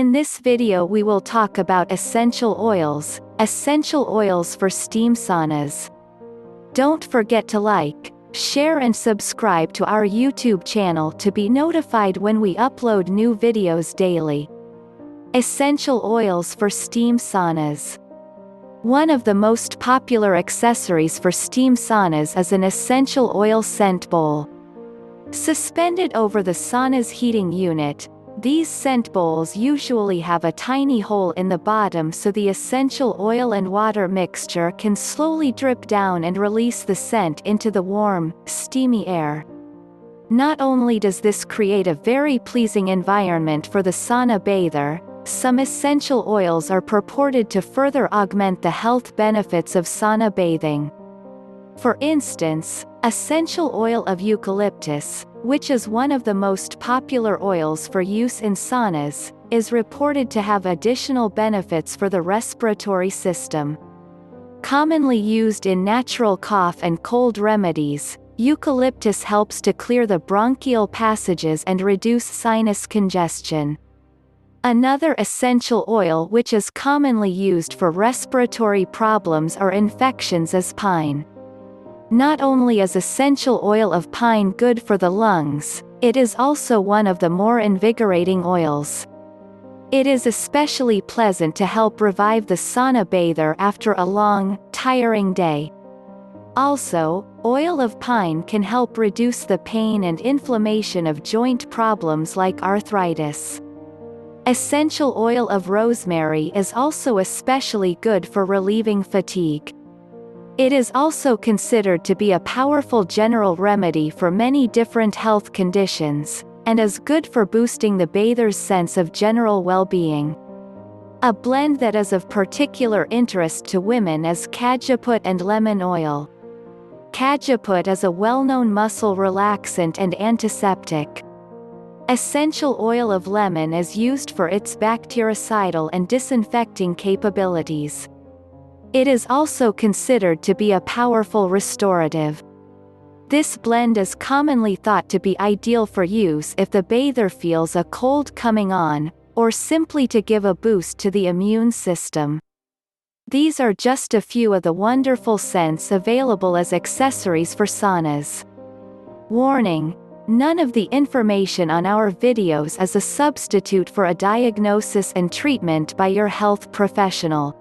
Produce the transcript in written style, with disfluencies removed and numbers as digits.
In this video we will talk about essential oils for steam saunas. Don't forget to like, share and subscribe to our YouTube channel to be notified when we upload new videos daily. Essential oils for steam saunas. One of the most popular accessories for steam saunas is an essential oil scent bowl. Suspended over the sauna's heating unit, these scent bowls usually have a tiny hole in the bottom so the essential oil and water mixture can slowly drip down and release the scent into the warm, steamy air. Not only does this create a very pleasing environment for the sauna bather, some essential oils are purported to further augment the health benefits of sauna bathing. For instance, essential oil of eucalyptus, which is one of the most popular oils for use in saunas, is reported to have additional benefits for the respiratory system. Commonly used in natural cough and cold remedies, eucalyptus helps to clear the bronchial passages and reduce sinus congestion. Another essential oil which is commonly used for respiratory problems or infections is pine. Not only is essential oil of pine good for the lungs, it is also one of the more invigorating oils. It is especially pleasant to help revive the sauna bather after a long, tiring day. Also, oil of pine can help reduce the pain and inflammation of joint problems like arthritis. Essential oil of rosemary is also especially good for relieving fatigue. It is also considered to be a powerful general remedy for many different health conditions, and is good for boosting the bather's sense of general well-being. A blend that is of particular interest to women is cajeput and lemon oil. Cajeput is a well-known muscle relaxant and antiseptic. Essential oil of lemon is used for its bactericidal and disinfecting capabilities. It is also considered to be a powerful restorative. This blend is commonly thought to be ideal for use if the bather feels a cold coming on, or simply to give a boost to the immune system. These are just a few of the wonderful scents available as accessories for saunas. Warning: none of the information on our videos is a substitute for a diagnosis and treatment by your health professional.